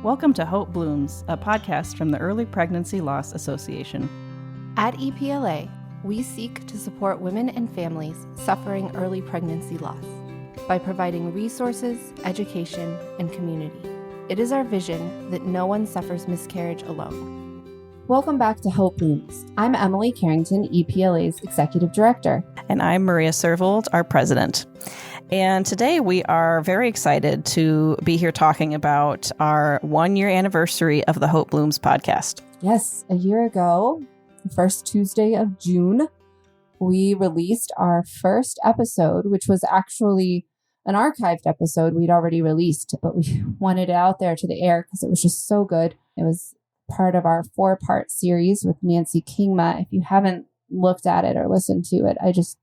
Welcome to Hope Blooms, a podcast from the Early Pregnancy Loss Association. At EPLA, we seek to support women and families suffering early pregnancy loss by providing resources, education, and community. It is our vision that no one suffers miscarriage alone. Welcome back to Hope Blooms. I'm Emily Carrington, EPLA's Executive Director. And I'm Maria Servold, our president. And today we are very excited to be here talking about our 1-year anniversary of the Hope Blooms podcast. Yes, a year ago, the first Tuesday of June, we released our first episode, which was actually an archived episode we'd already released, but we wanted it out there to the air because it was just so good. It was part of our 4-part series with Nancy Kingma. If you haven't looked at it or listened to it, I just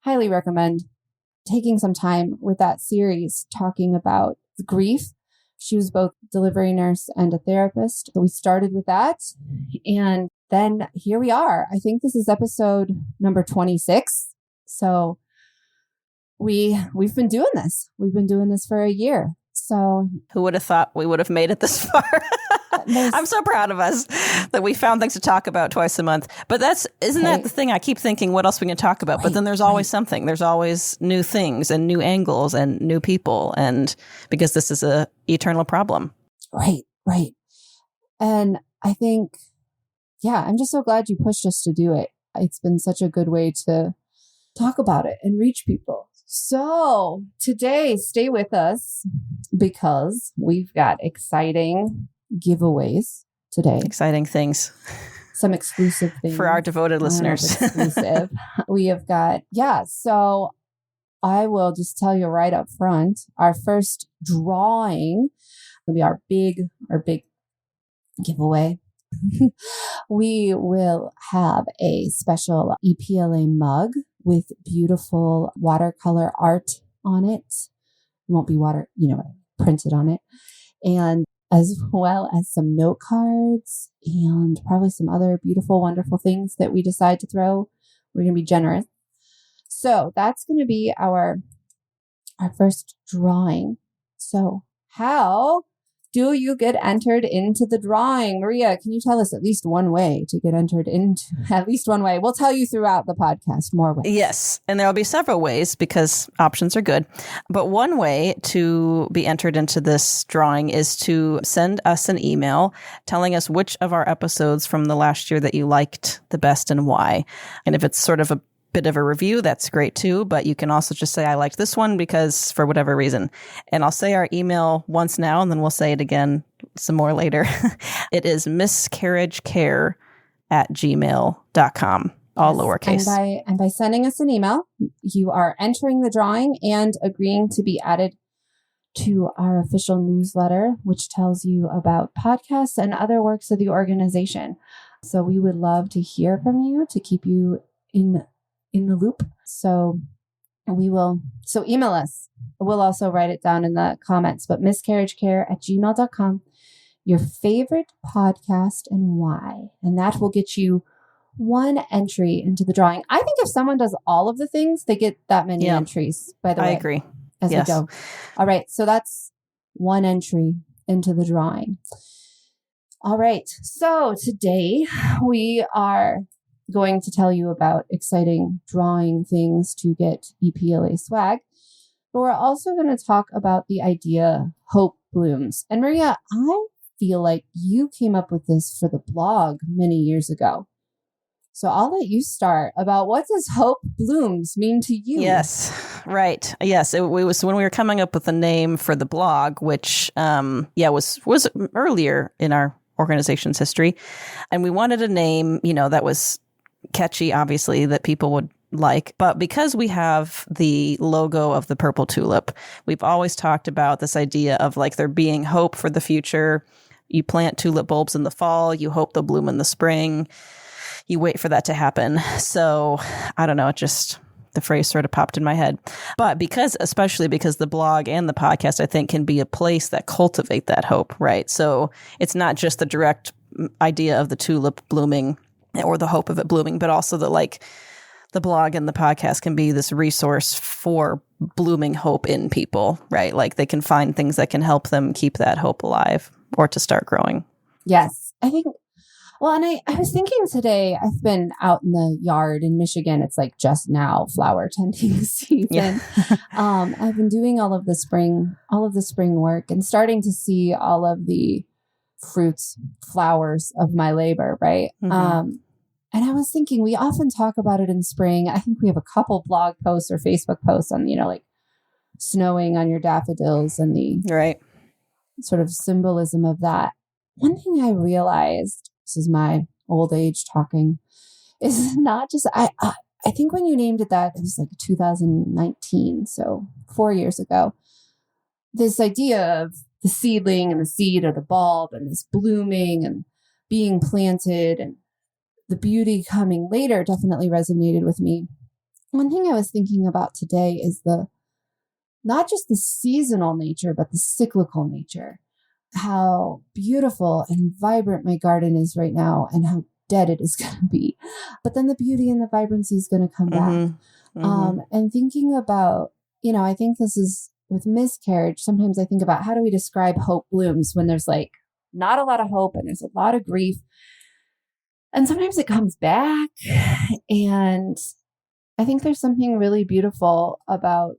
highly recommend taking some time with that series, talking about grief. She was both a delivery nurse and a therapist. So we started with that. And then here we are. I think this is episode number 26. So we've been doing this. We've been doing this for a year. So who would have thought we would have made it this far? I'm so proud of us that we found things to talk about twice a month. But isn't that the thing? I keep thinking, what else we can talk about? But then there's always something. There's always new things and new angles and new people. And because this is a eternal problem. Right. And I think, I'm just so glad you pushed us to do it. It's been such a good way to talk about it and reach people. So today, stay with us because we've got exciting giveaways today. Exciting things. Some exclusive things. For our devoted listeners. Exclusive. We have got, so I will just tell you right up front, our first drawing will be our big giveaway. We will have a special EPLA mug with beautiful watercolor art on it. It won't be printed on it. And as well as some note cards and probably some other beautiful, wonderful things that we decide to throw. We're going to be generous. So that's going to be our first drawing. So how do you get entered into the drawing? Maria, can you tell us at least one way to get entered into, at least one way? We'll tell you throughout the podcast more ways. Yes. And there will be several ways because options are good. But one way to be entered into this drawing is to send us an email telling us which of our episodes from the last year that you liked the best and why. And if it's sort of a bit of a review, that's great too. But you can also just say, I liked this one because for whatever reason. And I'll say our email once now, and then we'll say it again some more later. It is miscarriagecare@gmail.com, all lowercase. And by sending us an email, you are entering the drawing and agreeing to be added to our official newsletter, which tells you about podcasts and other works of the organization. So we would love to hear from you to keep you in the loop. So email us. We'll also write it down in the comments, but miscarriagecare@gmail.com, your favorite podcast and why. And that will get you one entry into the drawing. I think if someone does all of the things, they get that many entries, by the way. I agree. As we go. All right. So that's one entry into the drawing. All right. So today we are going to tell you about exciting drawing things to get EPLA swag. But we're also going to talk about the idea Hope Blooms. And Maria, I feel like you came up with this for the blog many years ago. So I'll let you start about what does Hope Blooms mean to you? Yes, right. Yes, it was when we were coming up with the name for the blog, which was earlier in our organization's history. And we wanted a name, that was catchy, obviously, that people would like. But because we have the logo of the purple tulip, we've always talked about this idea of like there being hope for the future. You plant tulip bulbs in the fall, you hope they'll bloom in the spring. You wait for that to happen. So I don't know, the phrase sort of popped in my head. But especially because the blog and the podcast, I think, can be a place that cultivate that hope, right? So it's not just the direct idea of the tulip blooming or the hope of it blooming, but also the the blog and the podcast can be this resource for blooming hope in people, right? Like they can find things that can help them keep that hope alive or to start growing. Yes. I think, well, and I was thinking today, I've been out in the yard in Michigan. It's like just now flower tending season. Yeah. I've been doing all of the spring work and starting to see all of the fruits, flowers of my labor, right? Mm-hmm. And I was thinking, we often talk about it in spring. I think we have a couple blog posts or Facebook posts on, like snowing on your daffodils and the right. sort of symbolism of that. One thing I realized, this is my old age talking, is not just, I think when you named it that, it was like 2019, so 4 years ago, this idea of the seedling and the seed or the bulb and this blooming and being planted and the beauty coming later definitely resonated with me. One thing I was thinking about today is not just the seasonal nature, but the cyclical nature. How beautiful and vibrant my garden is right now and how dead it is going to be. But then the beauty and the vibrancy is going to come back. Mm-hmm. And thinking about, I think this is with Miscarriage. Sometimes I think about how do we describe hope blooms when there's like not a lot of hope and there's a lot of grief. And sometimes it comes back. And I think there's something really beautiful about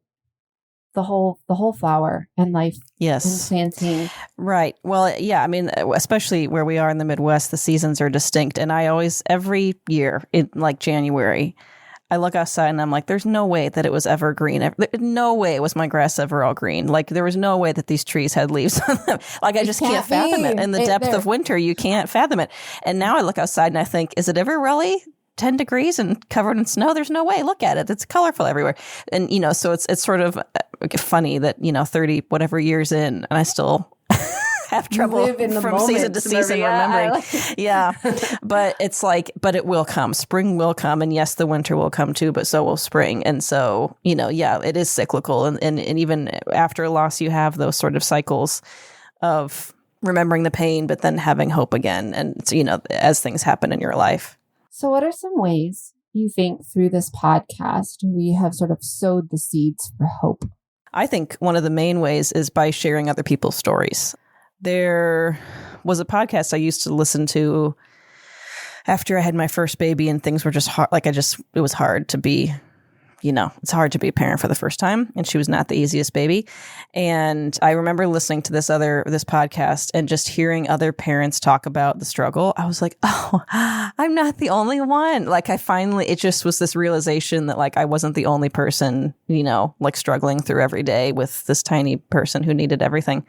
the whole flower and life. Yes. And planting. Right. Well, yeah. I mean, especially where we are in the Midwest, the seasons are distinct. And I always, every year in like January, I look outside and I'm like, there's no way that it was ever green. No way was my grass ever all green. Like there was no way that these trees had leaves on them. Like I just can't fathom it. In the depth of winter, you can't fathom it. And now I look outside and I think, is it ever really 10 degrees and covered in snow? There's no way. Look at it. It's colorful everywhere. And, so it's sort of funny that, 30 whatever years in and I still have trouble from season to season remembering. Yeah. But it's like, but it will come. Spring will come. And yes, the winter will come too, but so will spring. And so, yeah, it is cyclical. And even after a loss, you have those sort of cycles of remembering the pain, but then having hope again. And, as things happen in your life. So what are some ways you think through this podcast we have sort of sowed the seeds for hope? I think one of the main ways is by sharing other people's stories. There was a podcast I used to listen to after I had my first baby and things were just hard. It was hard to be, it's hard to be a parent for the first time. And she was not the easiest baby. And I remember listening to this podcast and just hearing other parents talk about the struggle. I was like, oh, I'm not the only one. Like it just was this realization that like I wasn't the only person, like struggling through every day with this tiny person who needed everything.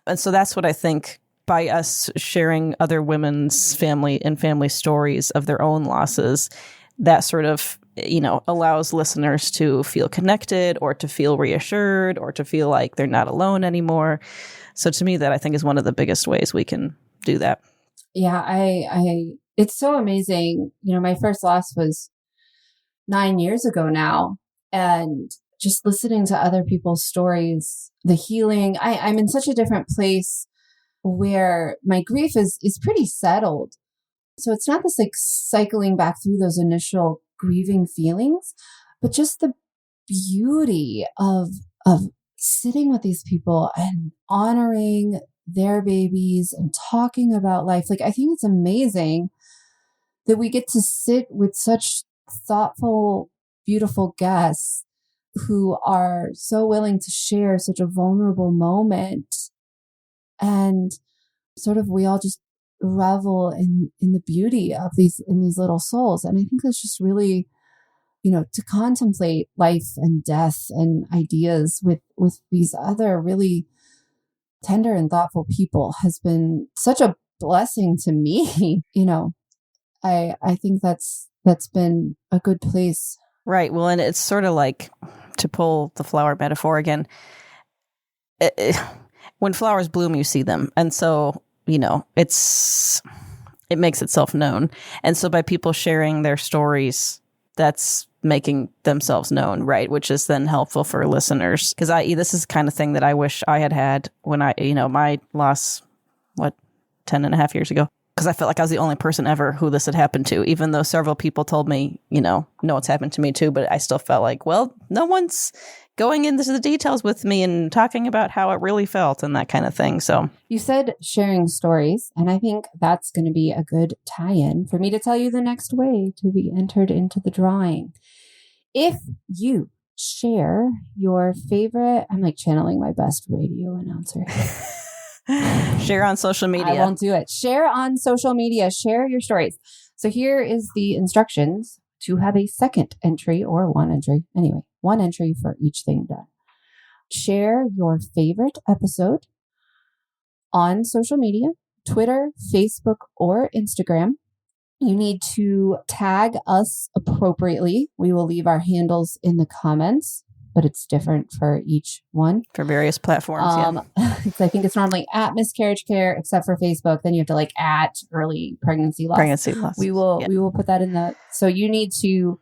And so that's what I think by us sharing other women's family stories of their own losses, that sort of, allows listeners to feel connected or to feel reassured or to feel like they're not alone anymore. So to me, that I think is one of the biggest ways we can do that. Yeah, it's so amazing. My first loss was 9 years ago now. And just listening to other people's stories, the healing, I'm in such a different place where my grief is pretty settled. So it's not this like cycling back through those initial grieving feelings, but just the beauty of sitting with these people and honoring their babies and talking about life. Like, I think it's amazing that we get to sit with such thoughtful, beautiful guests who are so willing to share such a vulnerable moment. And sort of we all just revel in the beauty of these little souls. And I think that's just really, to contemplate life and death and ideas with these other really tender and thoughtful people has been such a blessing to me. I think that's been a good place. Right. Well, and it's sort of like, to pull the flower metaphor again, when flowers bloom, you see them. And so, it makes itself known. And so by people sharing their stories, that's making themselves known, right? Which is then helpful for listeners. Because this is the kind of thing that I wish I had when my loss, 10 and a half years ago, because I felt like I was the only person ever who this had happened to, even though several people told me, no, it's happened to me too. But I still felt like, well, no one's going into the details with me and talking about how it really felt and that kind of thing. So you said sharing stories, and I think that's going to be a good tie-in for me to tell you the next way to be entered into the drawing. If you share your favorite, I'm like channeling my best radio announcer. Share on social media. I won't do it. Share on social media. Share your stories. So here is the instructions to have a second entry or one entry. Anyway, one entry for each thing done. Share your favorite episode on social media, Twitter, Facebook, or Instagram. You need to tag us appropriately. We will leave our handles in the comments, but it's different for each one. For various platforms, I think it's normally at Miscarriage Care, except for Facebook. Then you have to at early pregnancy loss. We will put that in the. So you need to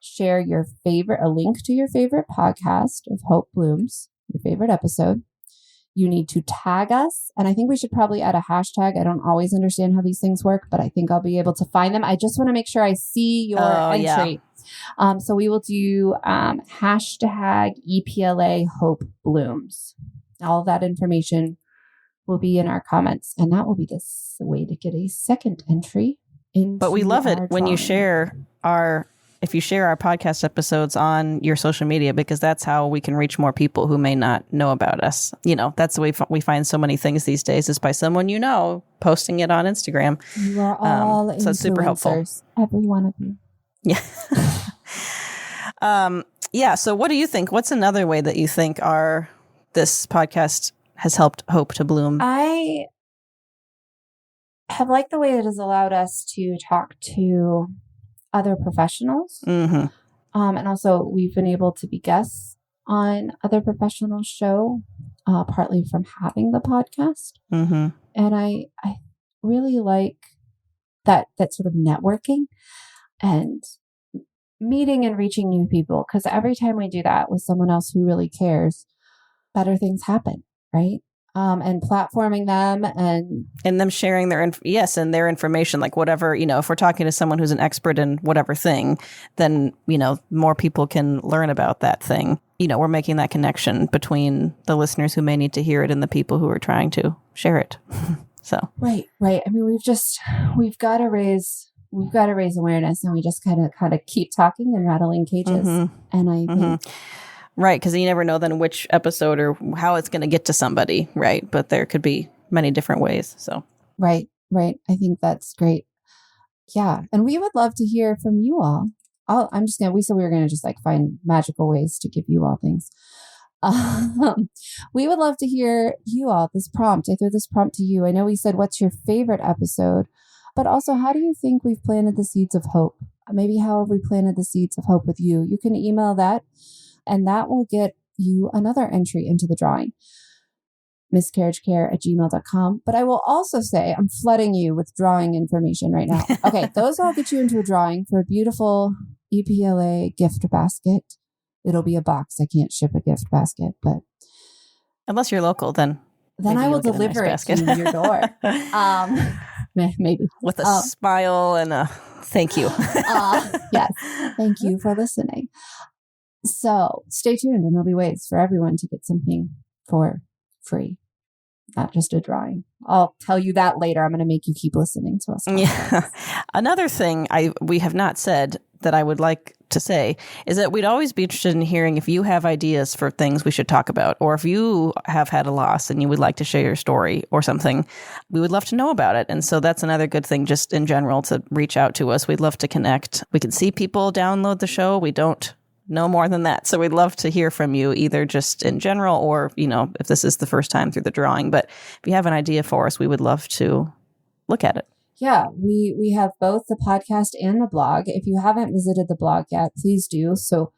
share a link to your favorite podcast of Hope Blooms, your favorite episode. You need to tag us. And I think we should probably add a hashtag. I don't always understand how these things work, but I think I'll be able to find them. I just want to make sure I see your entry. Yeah. So we will do hashtag EPLA Hope Blooms. All of that information will be in our comments. And that will be the way to get a second entry. But we love it when you share if you share our podcast episodes on your social media, because that's how we can reach more people who may not know about us. That's the way we find so many things these days, is by someone posting it on Instagram. You are all influencers, so it's super helpful. Every one of you. Yeah. So what do you think? What's another way that you think this podcast has helped Hope to bloom? I have liked the way it has allowed us to talk to other professionals. Mm-hmm. And also we've been able to be guests on other professionals' show, partly from having the podcast. Mm-hmm. And I really like that sort of networking and meeting and reaching new people. Because every time we do that with someone else who really cares, better things happen, right? And platforming them and them sharing their information, like whatever, if we're talking to someone who's an expert in whatever thing, then, more people can learn about that thing. We're making that connection between the listeners who may need to hear it and the people who are trying to share it. So. Right. I mean, we've got to raise awareness, and we just kind of keep talking and rattling cages. Mm-hmm. And I think. Right, because you never know then which episode or how it's going to get to somebody, right? But there could be many different ways. So right. I think that's great. Yeah, and we would love to hear from you all. We said we were going to just find magical ways to give you all things. We would love to hear you all. This prompt, I threw this prompt to you. I know we said, what's your favorite episode? But also, how do you think we've planted the seeds of hope? Maybe how have we planted the seeds of hope with you? You can email that. And that will get you another entry into the drawing, miscarriagecare@gmail.com. But I will also say, I'm flooding you with drawing information right now. Okay, those all get you into a drawing for a beautiful EPLA gift basket. It'll be a box. I can't ship a gift basket, but unless you're local, then I will deliver it to your door. Maybe with a smile and a thank you. Yes, thank you for listening. So stay tuned, and there'll be ways for everyone to get something for free, not just a drawing. I'll tell you that later. I'm going to make you keep listening to us. Yeah. Another thing we have not said that I would like to say is that we'd always be interested in hearing if you have ideas for things we should talk about, or if you have had a loss and you would like to share your story or something. We would love to know about it. And so that's another good thing, just in general, to reach out to us. We'd love to connect. We can see people download the show. We don't know more than that. So we'd love to hear from you, either just in general or, if this is the first time through the drawing. But if you have an idea for us, we would love to look at it. Yeah, we have both the podcast and the blog. If you haven't visited the blog yet, please do. So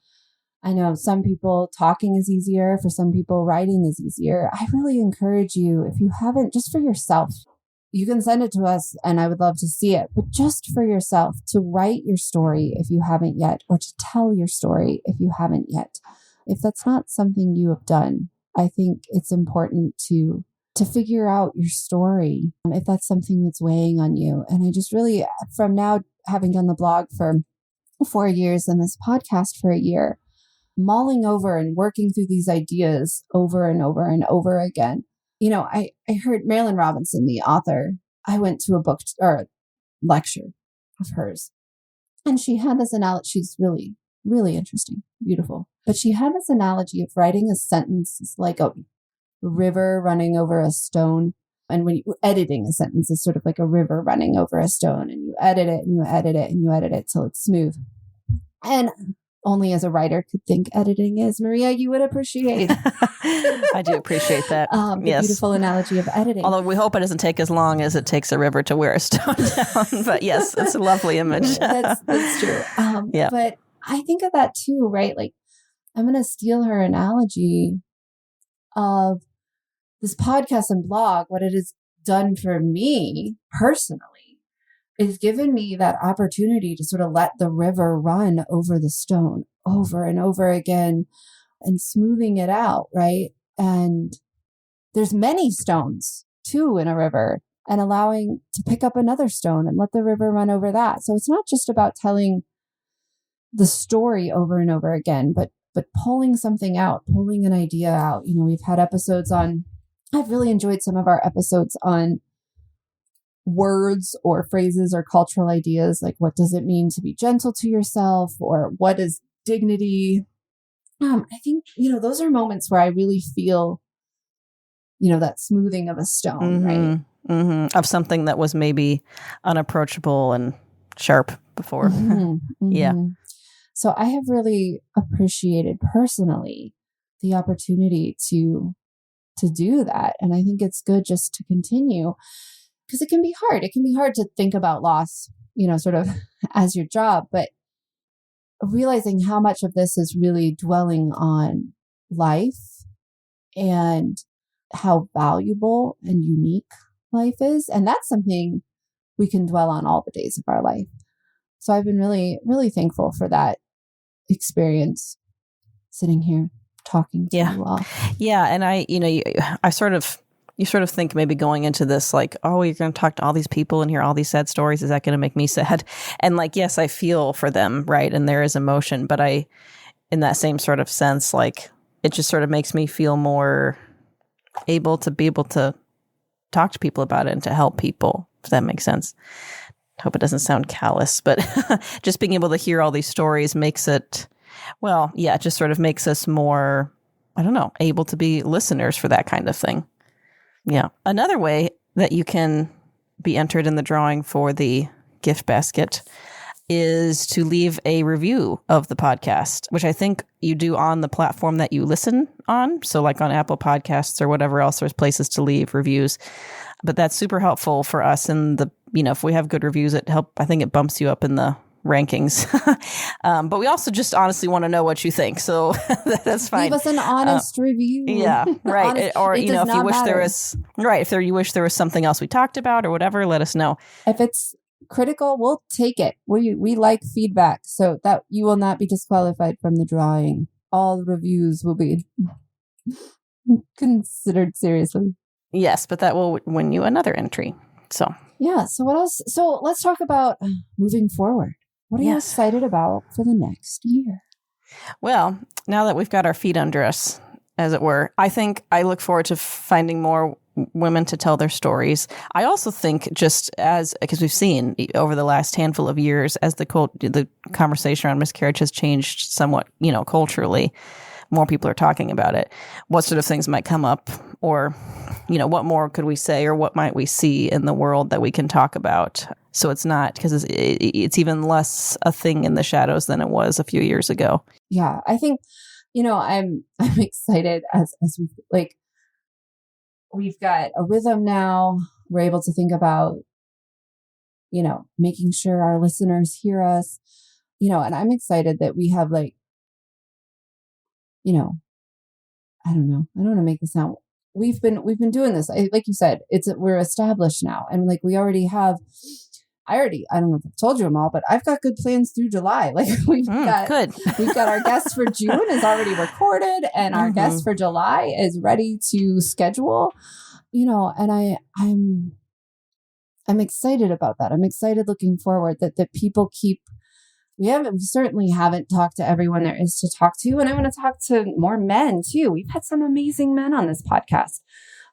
I know some people talking is easier. For some people, writing is easier. I really encourage you, if you haven't, just for yourself, you can send it to us and I would love to see it, but just for yourself, to write your story if you haven't yet, or to tell your story if you haven't yet. If that's not something you have done, I think it's important to to figure out your story, if that's something that's weighing on you. And I just really, from now having done the blog for 4 years and this podcast for a year, mulling over and working through these ideas over and over and over again. You know, I heard Marilyn Robinson, the author, I went to a book or lecture of hers, and she had this analogy. She's really, really interesting, beautiful. But she had this analogy of writing a sentence is like a river running over a stone. And when you're editing a sentence, it's sort of like a river running over a stone, and you edit it and you edit it and you edit it till it's smooth. And only as a writer could think editing is. Maria, you would appreciate. I do appreciate that. The beautiful analogy of editing. Although we hope it doesn't take as long as it takes a river to wear a stone down. But yes, it's a lovely image. That's true. But I think of that too, right? Like, I'm going to steal her analogy of this podcast and blog. What it has done for me personally is given me that opportunity to sort of let the river run over the stone over and over again and smoothing it out, right? And there's many stones too in a river, and allowing to pick up another stone and let the river run over that. So it's not just about telling the story over and over again, but pulling something out, pulling an idea out. You know, we've had episodes on, I've really enjoyed some of our episodes on words or phrases or cultural ideas, like what does it mean to be gentle to yourself, or what is dignity? I think, you know, those are moments where I really feel, you know, that smoothing of a stone, right? Mm-hmm. Of something that was maybe unapproachable and sharp before. Yeah. So I have really appreciated personally the opportunity to do that. And I think it's good just to continue, because it can be hard. It can be hard to think about loss, you know, sort of as your job, but realizing how much of this is really dwelling on life and how valuable and unique life is. And that's something we can dwell on all the days of our life. So I've been really, really thankful for that experience sitting here talking to you all. Yeah. And you sort of think maybe going into this, like, oh, you're going to talk to all these people and hear all these sad stories. Is that going to make me sad? And like, yes, I feel for them. Right. And there is emotion, but in that same sort of sense, like, it just sort of makes me feel more able to talk to people about it and to help people, if that makes sense. I hope it doesn't sound callous, but just being able to hear all these stories makes it, it just sort of makes us more, I don't know, able to be listeners for that kind of thing. Yeah. Another way that you can be entered in the drawing for the gift basket is to leave a review of the podcast, which I think you do on the platform that you listen on. So like on Apple Podcasts or whatever else, there's places to leave reviews. But that's super helpful for us. And if we have good reviews, I think it bumps you up in the rankings. But we also just honestly want to know what you think. So that's fine. Give us an honest review. Yeah, right. Or, if you wish matter. you wish there was something else we talked about or whatever, let us know. If it's critical, we'll take it. We like feedback, so that you will not be disqualified from the drawing. All reviews will be considered seriously. Yes, but that will win you another entry. So yeah. So what else? So let's talk about moving forward. What are you excited about for the next year? Well, now that we've got our feet under us, as it were, I think I look forward to finding more women to tell their stories. I also think because we've seen over the last handful of years, as the conversation around miscarriage has changed somewhat, culturally, more people are talking about it. What sort of things might come up, or, what more could we say, or what might we see in the world that we can talk about? So it's not, because it's even less a thing in the shadows than it was a few years ago. Yeah, I think, I'm excited as we've got a rhythm now. We're able to think about, making sure our listeners hear us, and I'm excited that we have I don't know. I don't want to make this sound. We've been doing this. Like you said, we're established now. And we already have, I don't know if I've told you them all, but I've got good plans through July. We've got our guest for June is already recorded, and our guest for July is ready to schedule. and I'm excited about that. I'm excited looking forward that people keep. We certainly haven't talked to everyone there is to talk to, and I want to talk to more men too. We've had some amazing men on this podcast.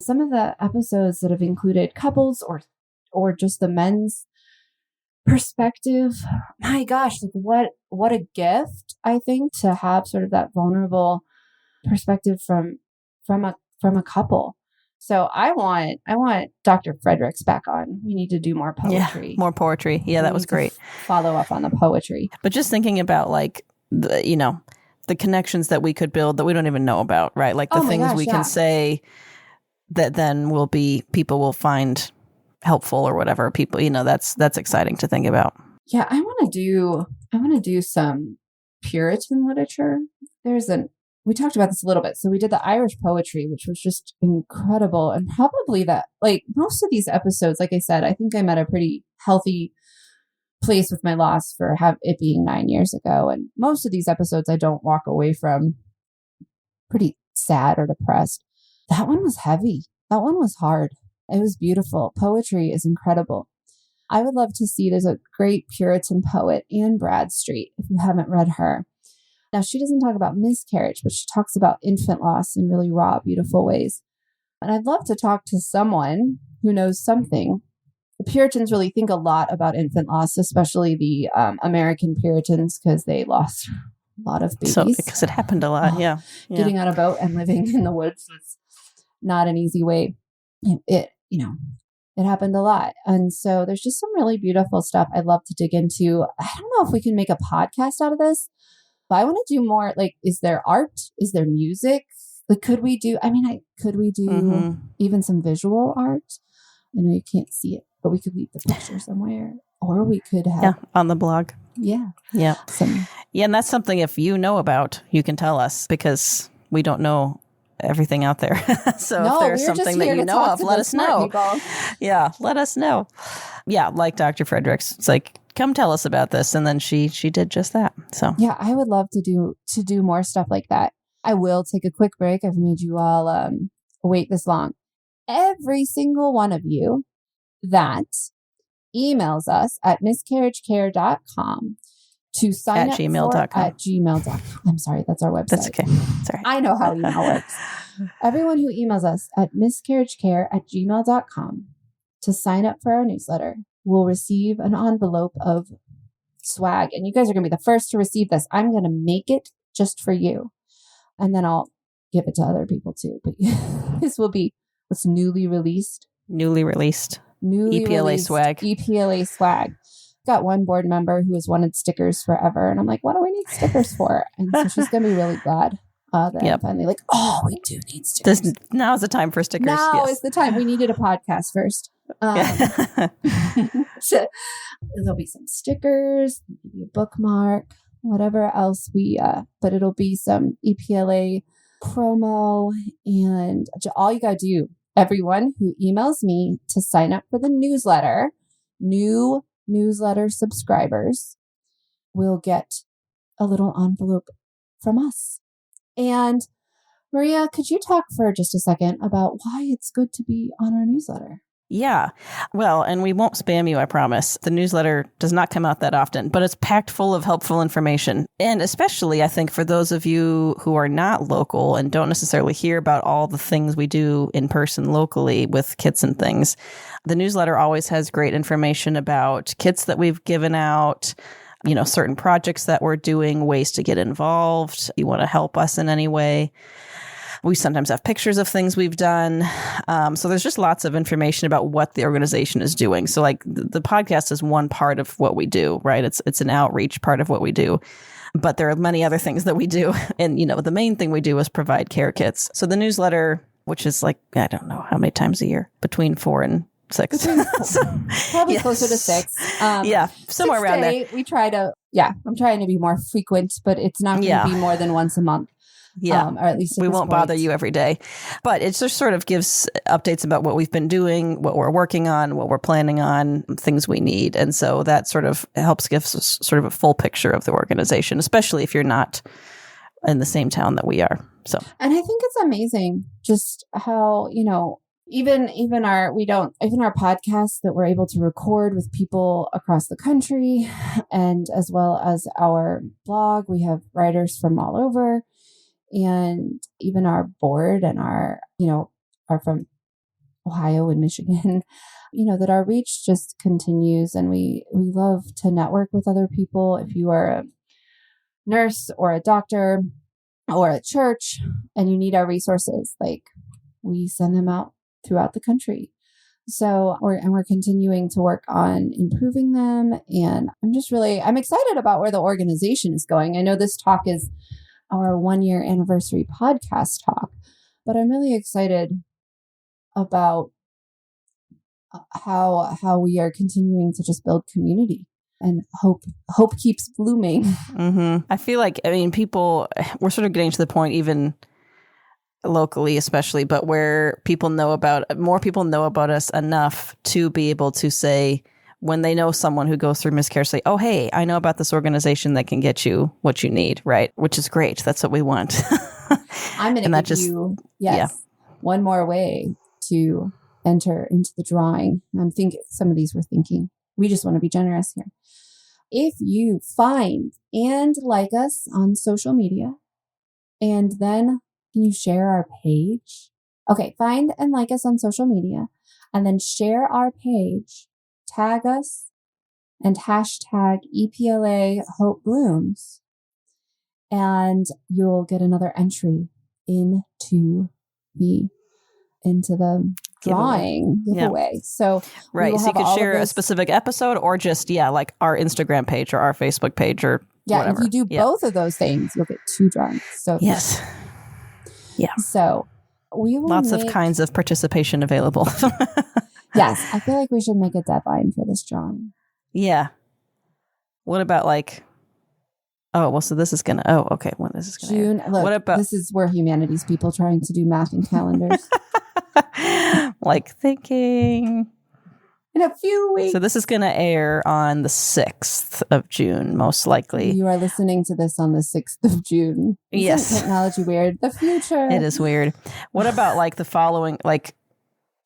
Some of the episodes that have included couples or just the men's perspective. My gosh, like what a gift, I think, to have sort of that vulnerable perspective from a couple. So I want Dr. Fredericks back on. We need to do more poetry. Yeah, more poetry. Yeah, that was great. Follow up on the poetry. But just thinking about like the connections that we could build that we don't even know about, right? Like the things we can say that then people will find helpful or whatever. People, that's exciting to think about. Yeah, I want to do some Puritan literature. We talked about this a little bit. So we did the Irish poetry, which was just incredible. And probably that, like most of these episodes, like I said, I think I'm at a pretty healthy place with my loss for it being 9 years ago. And most of these episodes, I don't walk away from pretty sad or depressed. That one was heavy. That one was hard. It was beautiful. Poetry is incredible. I would love to see, there's a great Puritan poet, Anne Bradstreet, if you haven't read her. Now, she doesn't talk about miscarriage, but she talks about infant loss in really raw, beautiful ways. And I'd love to talk to someone who knows something. The Puritans really think a lot about infant loss, especially the American Puritans, because they lost a lot of babies. So, because it happened a lot, yeah. Getting on a boat and living in the woods was not an easy way. It happened a lot. And so there's just some really beautiful stuff I'd love to dig into. I don't know if we can make a podcast out of this, but I want to do more, like, is there art? Is there music? Like, could we do even some visual art? I know you can't see it, but we could leave the picture somewhere, or we could have on the blog. Yeah. And that's something, if you know about, you can tell us, because we don't know everything out there. So if there's something that you know of, let us know. Yeah, let us know. Yeah, like Dr. Fredericks, it's like, come tell us about this. And then she did just that. So yeah, I would love to do more stuff like that. I will take a quick break. I've made you all wait this long. Every single one of you that emails us at miscarriagecare.com to sign up at gmail.com. I'm sorry, that's our website. That's okay. Sorry. I know how email works. Everyone who emails us at miscarriagecare@gmail.com to sign up for our newsletter will receive an envelope of swag. And you guys are going to be the first to receive this. I'm going to make it just for you. And then I'll give it to other people too. But this will be what's newly released. EPLA swag. EPLA swag. Got one board member who has wanted stickers forever. And I'm like, what do we need stickers for? And so she's going to be really glad that I'm finally like, we do need stickers. Now is the time for stickers. Now is the time. We needed a podcast first. So there'll be some stickers, maybe a bookmark, whatever else but it'll be some EPLA promo. And all you got to do, everyone who emails me to sign up for the newsletter, new newsletter subscribers will get a little envelope from us. And Maria, could you talk for just a second about why it's good to be on our newsletter? Yeah. Well, and we won't spam you, I promise. The newsletter does not come out that often, but it's packed full of helpful information. And especially, I think, for those of you who are not local and don't necessarily hear about all the things we do in person locally with kits and things, the newsletter always has great information about kits that we've given out, certain projects that we're doing, ways to get involved. You want to help us in any way. We sometimes have pictures of things we've done. So there's just lots of information about what the organization is doing. So like the podcast is one part of what we do, right? It's an outreach part of what we do. But there are many other things that we do. And, the main thing we do is provide care kits. So the newsletter, which is like, I don't know how many times a year, between 4 and 6. Probably closer to 6. Somewhere around there. We try to, I'm trying to be more frequent, but it's not going to be more than once a month. Yeah, or at least we won't bother you every day, but it just sort of gives updates about what we've been doing, what we're working on, what we're planning on, things we need. And so that sort of helps give us sort of a full picture of the organization, especially if you're not in the same town that we are. So, and I think it's amazing just how, even our podcasts that we're able to record with people across the country, and as well as our blog, we have writers from all over, and even our board and our are from Ohio and Michigan, that our reach just continues, and we love to network with other people. If you are a nurse or a doctor or a church and you need our resources, like, we send them out throughout the country. So we're continuing to work on improving them, and I'm excited about where the organization is going. I know this talk is our 1-year anniversary podcast talk, but I'm really excited about how we are continuing to just build community, and hope keeps blooming. Mm-hmm. I feel like, we're sort of getting to the point, even locally especially, but where more people know about us enough to be able to say, when they know someone who goes through miscarriage, say, oh, hey, I know about this organization that can get you what you need, right? Which is great. That's what we want. I'm going to give you one more way to enter into the drawing. I'm thinking some of these we're thinking. We just want to be generous here. If you find and like us on social media, and then can you share our page? Okay, find and like us on social media, and then share our page, tag us, and hashtag EPLA Hope Blooms, and you'll get another entry into the drawing giveaway. Yeah. So right. So you could share a specific episode, or just like our Instagram page or our Facebook page or whatever. If you do both of those things, you'll get 2 drawings. So yes. Yeah. So we will lots of kinds of participation available. Yes. I feel like we should make a deadline for this drawing. Yeah. What about so this is going to, okay. When is this going to June? Look, what about, this is where humanities people trying to do math and calendars. Thinking in a few weeks. So this is going to air on the 6th of June, most likely. You are listening to this on the 6th of June. Yes. Technology weird. The future. It is weird. What about the following,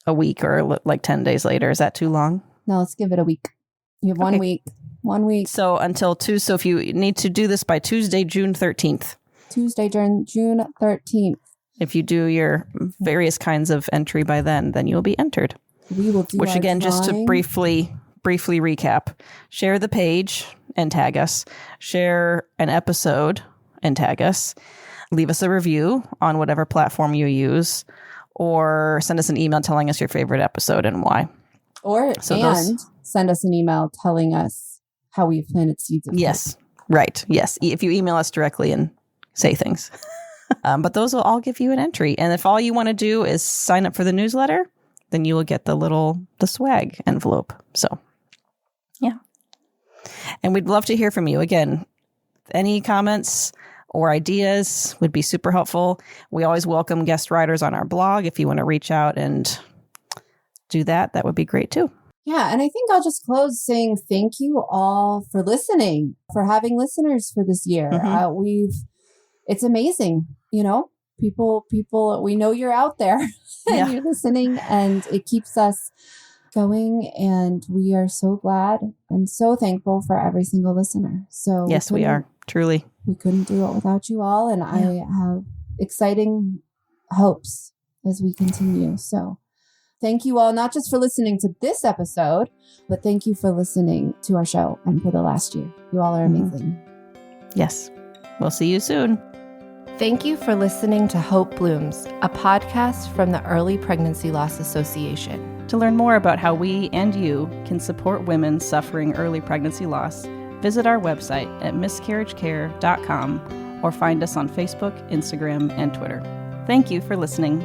a week or 10 days later? Is that too long? No, let's give it a week. You have 1 week. 1 week. So until so if you need to do this by Tuesday, June 13th. Tuesday, June 13th. If you do your various kinds of entry by then you'll be entered. We will do Which again, drawing. just to briefly recap, share the page and tag us, share an episode and tag us, leave us a review on whatever platform you use, or send us an email telling us your favorite episode and why. Send us an email telling us how we've planted seeds of Yes, right. Yes. If you email us directly and say things. But those will all give you an entry. And if all you want to do is sign up for the newsletter, then you will get the swag envelope. So, yeah. And we'd love to hear from you. Again, any comments or ideas would be super helpful. We always welcome guest writers on our blog. If you want to reach out and do that, that would be great too. Yeah. And I think I'll just close saying thank you all for listening, for having listeners for this year. Mm-hmm. It's amazing. People, we know you're out there and you're listening, and it keeps us going. And we are so glad and so thankful for every single listener. So yes, we are truly. We couldn't do it without you all. And I have exciting hopes as we continue. So thank you all, not just for listening to this episode, but thank you for listening to our show and for the last year. You all are amazing. Yes. We'll see you soon. Thank you for listening to Hope Blooms, a podcast from the Early Pregnancy Loss Association. To learn more about how we and you can support women suffering early pregnancy loss, visit our website at miscarriagecare.com or find us on Facebook, Instagram, and Twitter. Thank you for listening.